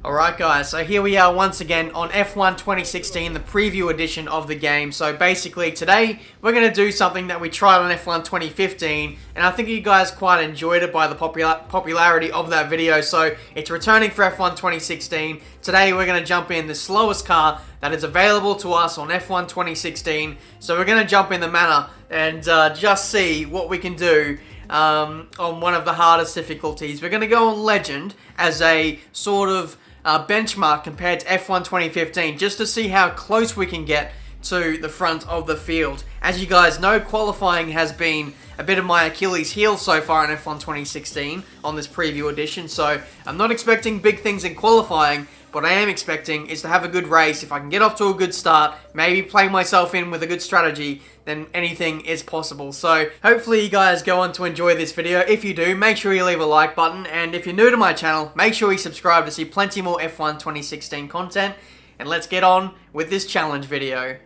Alright guys, so here we are once again on F1 2016, the preview edition of the game. So basically today, we're going to do something that we tried on F1 2015, and I think you guys quite enjoyed it by the popularity of that video. So it's returning for F1 2016. Today we're going to jump in the slowest car that is available to us on F1 2016. So we're going to jump in the Manor and just see what we can do on one of the hardest difficulties. We're going to go on Legend as a sort of benchmark compared to F1 2015, just to see how close we can get to the front of the field. As you guys know, qualifying has been a bit of my Achilles heel so far in F1 2016 on this preview edition, so I'm not expecting big things in qualifying. What I am expecting is to have a good race. If I can get off to a good start, maybe play myself in with a good strategy, then anything is possible. So hopefully you guys go on to enjoy this video. If you do, make sure you leave a like button. And if you're new to my channel, make sure you subscribe to see plenty more F1 2016 content. And let's get on with this challenge video.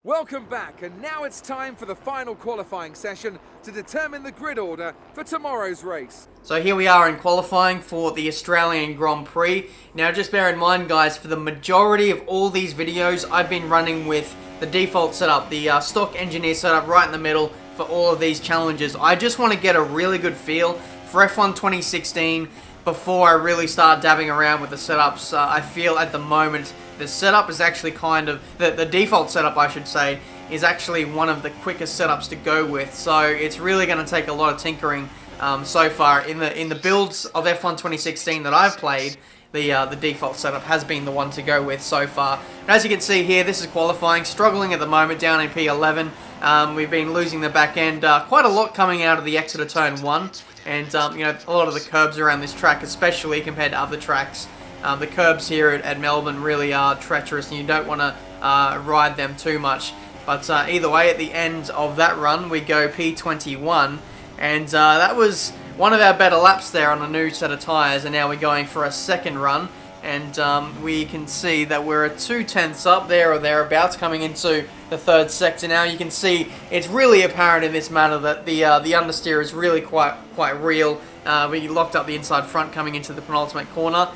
Welcome back, and now it's time for the final qualifying session to determine the grid order for tomorrow's race. So here we are in qualifying for the Australian Grand Prix. Now just bear in mind guys, for the majority of all these videos, I've been running with the default setup, the stock engineer setup right in the middle for all of these challenges. I just want to get a really good feel for F1 2016 before I really start dabbing around with the setups. I feel at the moment the setup is actually kind of, the default setup I should say, is actually one of the quickest setups to go with. So it's really going to take a lot of tinkering so far. In the builds of F1 2016 that I've played, the default setup has been the one to go with so far. And as you can see here, this is qualifying, struggling at the moment down in P11. We've been losing the back end, quite a lot coming out of the exit of turn 1. And you know, a lot of the curbs around this track, especially compared to other tracks, the curbs here at Melbourne really are treacherous, and you don't want to ride them too much. But either way, at the end of that run, we go P21, and that was one of our better laps there on a new set of tyres, and now we're going for a second run, and we can see that we're 2/10 up there or thereabouts coming into the third sector. Now you can see it's really apparent in this manner that the understeer is really quite real. We locked up the inside front coming into the penultimate corner.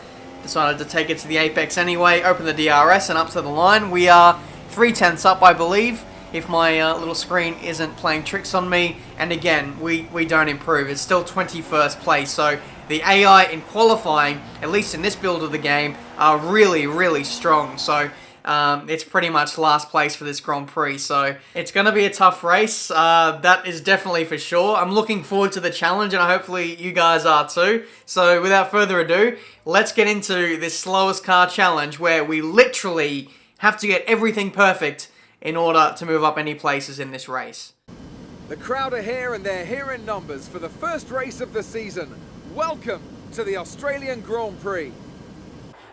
Decided to take it to the apex anyway, open the DRS and up to the line. We are 3/10 up, I believe, if my little screen isn't playing tricks on me. And again, we don't improve. It's still 21st place. So the AI in qualifying, at least in this build of the game, are really strong. So it's pretty much last place for this Grand Prix. So it's going to be a tough race. That is definitely for sure. I'm looking forward to the challenge, and hopefully you guys are too. So without further ado, let's get into this slowest car challenge, where we literally have to get everything perfect in order to move up any places in this race. The crowd are here, and they're here in numbers for the first race of the season. Welcome to the Australian Grand Prix.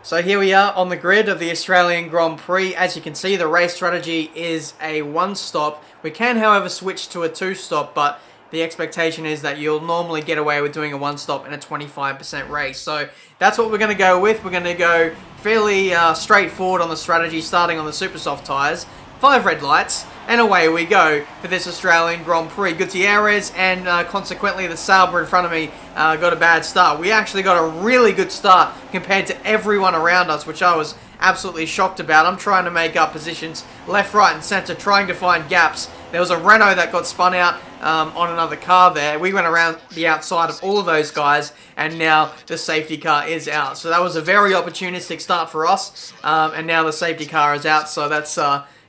So here we are on the grid of the Australian Grand Prix. As you can see, the race strategy is a one-stop. We can, however, switch to a two-stop, but the expectation is that you'll normally get away with doing a one-stop in a 25% race. So that's what we're going to go with. We're going to go fairly straightforward on the strategy, starting on the super soft tyres. 5 red lights, and away we go for this Australian Grand Prix. Gutierrez and consequently the Sauber in front of me got a bad start. We actually got a really good start compared to everyone around us, which I was absolutely shocked about. I'm trying to make up positions left, right, and centre, trying to find gaps. There was a Renault that got spun out on another car there. We went around the outside of all of those guys, and now the safety car is out. So that was a very opportunistic start for us, and now the safety car is out, so that's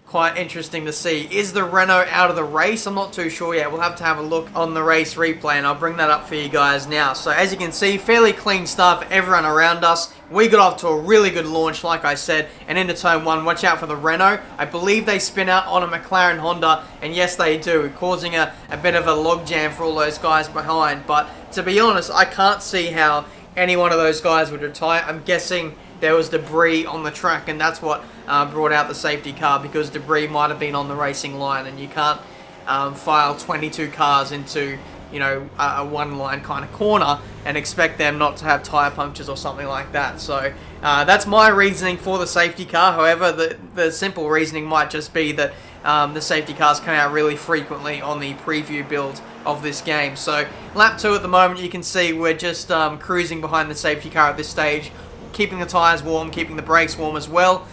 quite interesting to see. Is the Renault out of the race? I'm not too sure yet. We'll have to have a look on the race replay, and I'll bring that up for you guys now. So as you can see, fairly clean start for everyone around us. We got off to a really good launch, like I said, and into turn 1. Watch out for the Renault. I believe they spin out on a McLaren Honda, and yes they do, causing a bit of a logjam for all those guys behind. But to be honest, I can't see how any one of those guys would retire. I'm guessing there was debris on the track, and that's what brought out the safety car, because debris might have been on the racing line, and you can't file 22 cars into, you know, a one-line kind of corner and expect them not to have tyre punctures or something like that. So that's my reasoning for the safety car. However, the simple reasoning might just be that the safety cars come out really frequently on the preview build of this game. So lap 2 at the moment, you can see we're just cruising behind the safety car at this stage. keeping the tyres warm, keeping the brakes warm as well,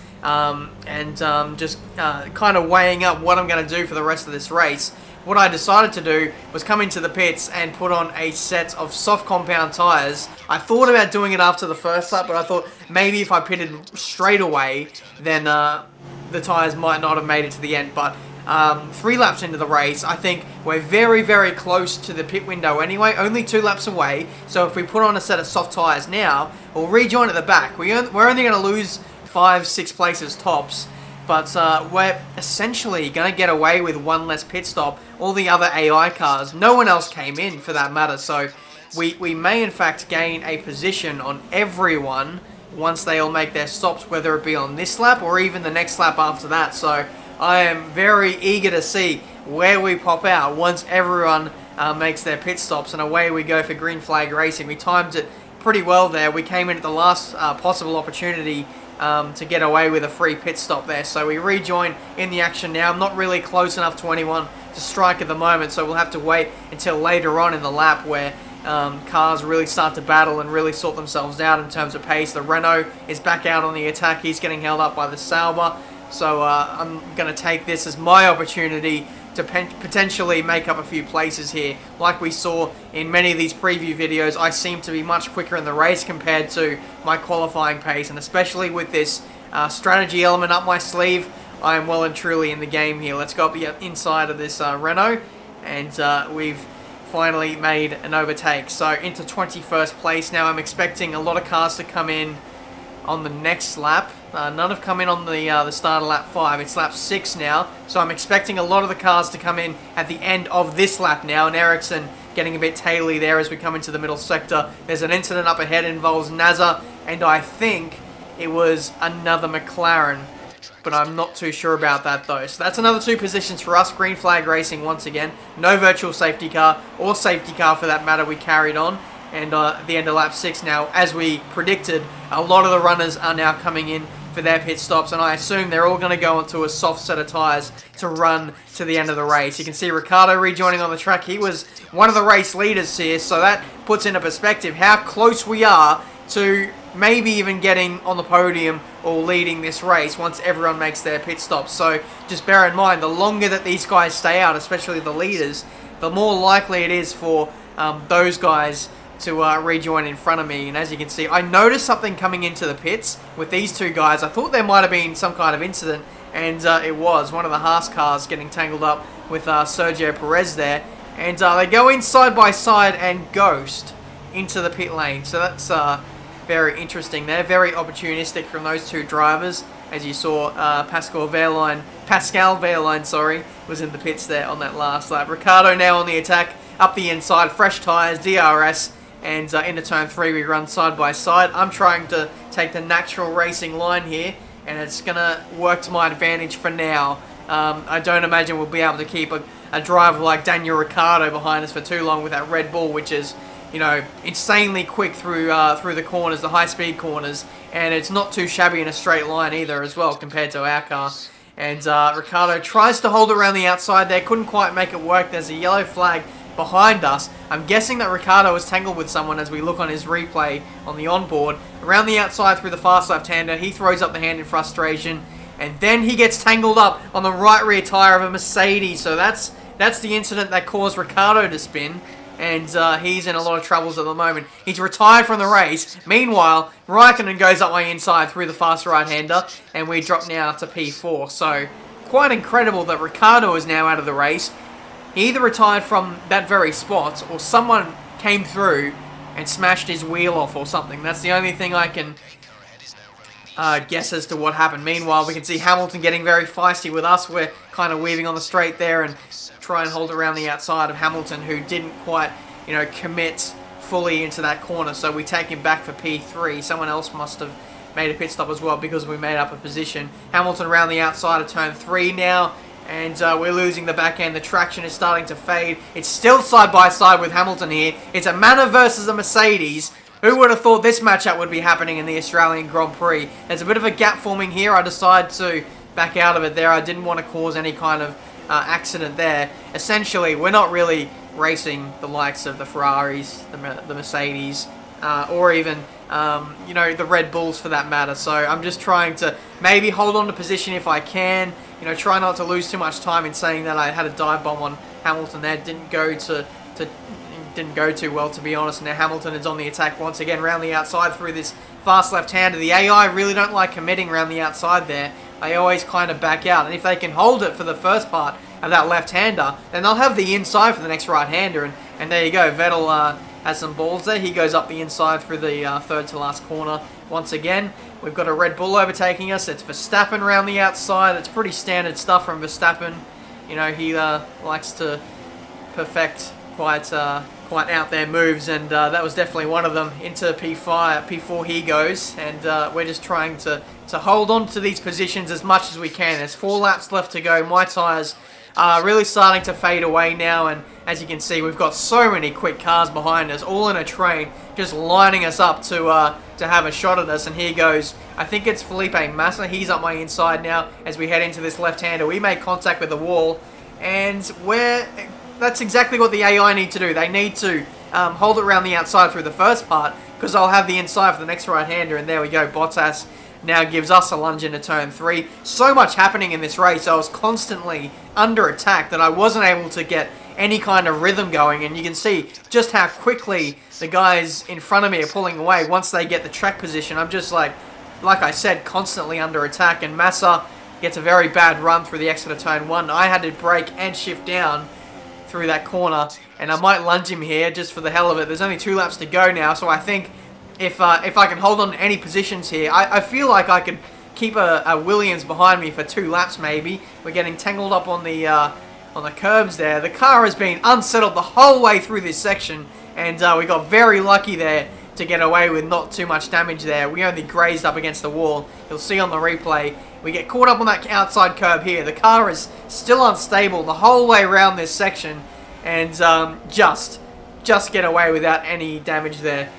just kind of weighing up what I'm going to do for the rest of this race. What I decided to do was come into the pits and put on a set of soft compound tyres. I thought about doing it after the first lap, but I thought maybe if I pitted straight away, then the tyres might not have made it to the end. But 3 laps into the race, I think we're very, very close to the pit window anyway, only 2 laps away. So if we put on a set of soft tyres now, we'll rejoin at the back. We're only going to lose 5-6 places tops. But we're essentially going to get away with 1 less pit stop. All the other AI cars, no one else came in for that matter. So we may in fact gain a position on everyone once they all make their stops, whether it be on this lap or even the next lap after that. So I am very eager to see where we pop out once everyone makes their pit stops. And away we go for green flag racing. We timed it pretty well there. We came in at the last possible opportunity to get away with a free pit stop there. So we rejoin in the action now. I'm not really close enough to anyone to strike at the moment, so we'll have to wait until later on in the lap where cars really start to battle and really sort themselves out in terms of pace. The Renault is back out on the attack. He's getting held up by the Sauber. So I'm going to take this as my opportunity to potentially make up a few places here. Like we saw in many of these preview videos, I seem to be much quicker in the race compared to my qualifying pace, and especially with this strategy element up my sleeve, I am well and truly in the game here. Let's go up the inside of this Renault, and we've finally made an overtake. So into 21st place now. I'm expecting a lot of cars to come in on the next lap. None have come in on the start of lap 5. It's lap 6 now, so I'm expecting a lot of the cars to come in at the end of this lap now. And Ericsson getting a bit taily there as we come into the middle sector. There's an incident up ahead, it involves NASA, and I think it was another McLaren, but I'm not too sure about that though. So that's another 2 positions for us. Green flag racing once again. No virtual safety car, or safety car for that matter. We carried on. And at the end of lap 6 now, as we predicted, a lot of the runners are now coming in for their pit stops, and I assume they're all going to go onto a soft set of tyres to run to the end of the race. You can see Ricciardo rejoining on the track. He was one of the race leaders here, so that puts into perspective how close we are to maybe even getting on the podium or leading this race once everyone makes their pit stops. So just bear in mind, the longer that these guys stay out, especially the leaders, the more likely it is for those guys to rejoin in front of me. And as you can see, I noticed something coming into the pits with these 2 guys. I thought there might have been some kind of incident, and it was one of the Haas cars getting tangled up with Sergio Perez there, and they go in side by side and ghost into the pit lane. So that's very interesting there, very opportunistic from those 2 drivers. As you saw, Pascal Wehrlein, sorry, was in the pits there on that last lap. Ricciardo now on the attack, up the inside, fresh tyres, DRS, and into turn 3 we run side by side. I'm trying to take the natural racing line here, and it's going to work to my advantage for now. I don't imagine we'll be able to keep a driver like Daniel Ricciardo behind us for too long with that Red Bull, which is, you know, insanely quick through the corners, the high-speed corners, and it's not too shabby in a straight line either as well compared to our car. And Ricciardo tries to hold around the outside there, couldn't quite make it work. There's a yellow flag behind us. I'm guessing that Ricciardo was tangled with someone as we look on his replay on the onboard. Around the outside through the fast left-hander, he throws up the hand in frustration, and then he gets tangled up on the right rear tyre of a Mercedes. So that's the incident that caused Ricciardo to spin, and he's in a lot of troubles at the moment. He's retired from the race. Meanwhile, Raikkonen goes up my inside through the fast right-hander, and we drop now to P4. So quite incredible that Ricciardo is now out of the race. He either retired from that very spot, or someone came through and smashed his wheel off or something. That's the only thing I can guess as to what happened. Meanwhile, we can see Hamilton getting very feisty with us. We're kind of weaving on the straight there and try and hold around the outside of Hamilton, who didn't quite, you know, commit fully into that corner. So we take him back for P3. Someone else must have made a pit stop as well because we made up a position. Hamilton around the outside of turn 3 now. And we're losing the back end. The traction is starting to fade. It's still side by side with Hamilton here. It's a Manor versus a Mercedes. Who would have thought this matchup would be happening in the Australian Grand Prix? There's a bit of a gap forming here. I decided to back out of it there. I didn't want to cause any kind of accident there. Essentially, we're not really racing the likes of the Ferraris, the Mercedes, or even you know, the Red Bulls for that matter. So I'm just trying to maybe hold on to position if I can. You know, try not to lose too much time in saying that I had a dive bomb on Hamilton there. Didn't go too well, to be honest. Now Hamilton is on the attack once again, round the outside through this fast left-hander. The AI really don't like committing around the outside there. They always kind of back out, and if they can hold it for the first part of that left-hander, then they'll have the inside for the next right-hander, and there you go. Vettel has some balls there. He goes up the inside through the third to last corner. Once again, we've got a Red Bull overtaking us. It's Verstappen around the outside. It's pretty standard stuff from Verstappen. You know, he likes to perfect quite out there moves, and that was definitely one of them. Into P4 he goes, and we're just trying to hold on to these positions as much as we can. There's 4 laps left to go. My tyres are really starting to fade away now, and as you can see, we've got so many quick cars behind us, all in a train, just lining us up to have a shot at us. And here goes, I think it's Felipe Massa. He's up my inside now as we head into this left-hander. We make contact with the wall, and that's exactly what the AI need to do. They need to hold it around the outside through the first part, because I'll have the inside for the next right-hander, and there we go. Bottas now gives us a lunge into turn 3. So much happening in this race. I was constantly under attack that I wasn't able to get any kind of rhythm going, and you can see just how quickly the guys in front of me are pulling away once they get the track position. I'm just like I said, constantly under attack, and Massa gets a very bad run through the exit of turn 1. I had to brake and shift down through that corner, and I might lunge him here just for the hell of it. There's only 2 laps to go now, so I think if I can hold on to any positions here, I feel like I could keep a Williams behind me for 2 laps maybe. We're getting tangled up on the curbs there. The car has been unsettled the whole way through this section, and we got very lucky there to get away with not too much damage there. We only grazed up against the wall. You'll see on the replay, we get caught up on that outside curb here. The car is still unstable the whole way around this section, and just get away without any damage there.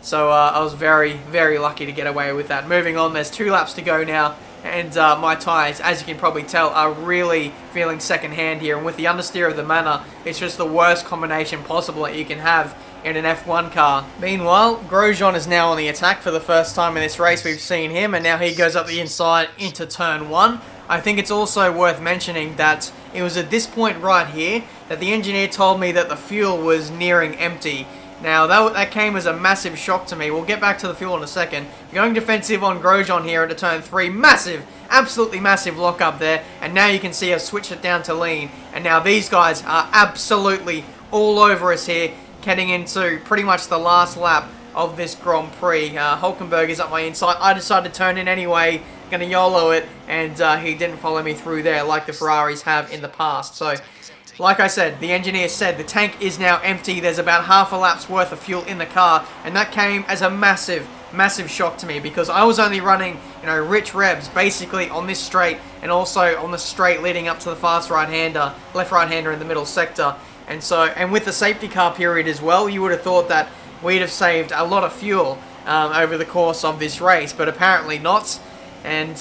So I was very, very lucky to get away with that. Moving on, there's 2 laps to go now, and my tyres, as you can probably tell, are really feeling second hand here. And with the understeer of the Manor, it's just the worst combination possible that you can have in an F1 car. Meanwhile, Grosjean is now on the attack for the first time in this race. We've seen him, and now he goes up the inside into turn 1. I think it's also worth mentioning that it was at this point right here that the engineer told me that the fuel was nearing empty. Now, that came as a massive shock to me. We'll get back to the fuel in a second. Going defensive on Grosjean here into turn 3. Massive, absolutely massive lock up there. And now you can see us switch it down to lean. And now these guys are absolutely all over us here, getting into pretty much the last lap of this Grand Prix. Hulkenberg is up my inside. I decided to turn in anyway, gonna YOLO it, and he didn't follow me through there like the Ferraris have in the past. So, like I said, the engineer said the tank is now empty. There's about half a lap's worth of fuel in the car, and that came as a massive, massive shock to me, because I was only running, you know, rich revs basically on this straight, and also on the straight leading up to the fast right-hander, left right-hander in the middle sector. And with the safety car period as well, you would have thought that we'd have saved a lot of fuel over the course of this race, but apparently not. And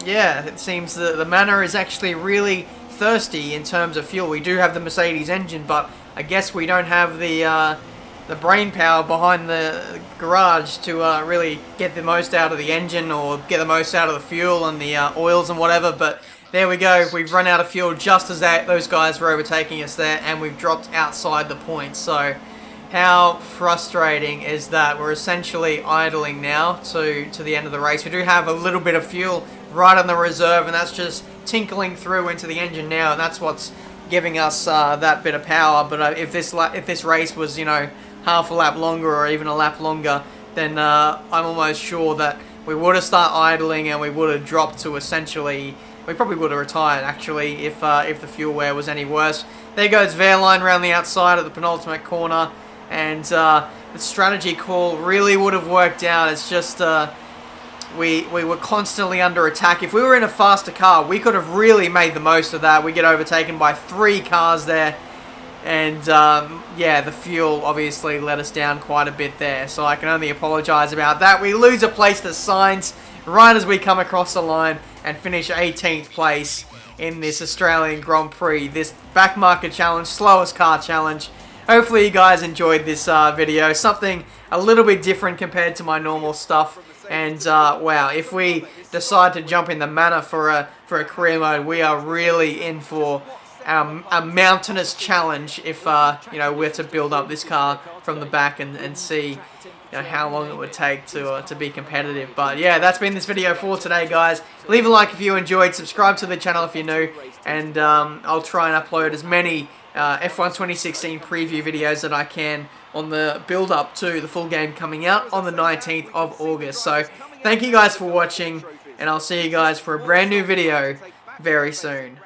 yeah, it seems that the Manor is actually really thirsty in terms of fuel. We do have the Mercedes engine, but I guess we don't have the brain power behind the garage to really get the most out of the engine, or get the most out of the fuel and the oils and whatever. But there we go, we've run out of fuel just as those guys were overtaking us there, and we've dropped outside the points. So how frustrating is that? We're essentially idling now to the end of the race. We do have a little bit of fuel right on the reserve, and that's just tinkling through into the engine now, and that's what's giving us that bit of power. But if this race was, you know, half a lap longer or even a lap longer, then I'm almost sure that we would have started idling, and we would have dropped to essentially, we probably would have retired actually if the fuel wear was any worse. There goes Wehrlein around the outside of the penultimate corner, and the strategy call really would have worked out. It's just we were constantly under attack. If we were in a faster car, we could have really made the most of that. We get overtaken by 3 cars there, and yeah, the fuel obviously let us down quite a bit there, so I can only apologise about that. We lose a place to Sainz right as we come across the line and finish 18th place in this Australian Grand Prix, this Backmarker challenge, slowest car challenge. hopefully you guys enjoyed this video. Something a little bit different compared to my normal stuff. And wow, if we decide to jump in the Manor for a career mode, we are really in for a mountainous challenge if you know, we're to build up this car from the back and see, you know, how long it would take to be competitive. But yeah, that's been this video for today, guys. Leave a like if you enjoyed, subscribe to the channel if you're new, and I'll try and upload as many F1 2016 preview videos that I can on the build up to the full game coming out on the 19th of August. So thank you guys for watching, and I'll see you guys for a brand new video very soon.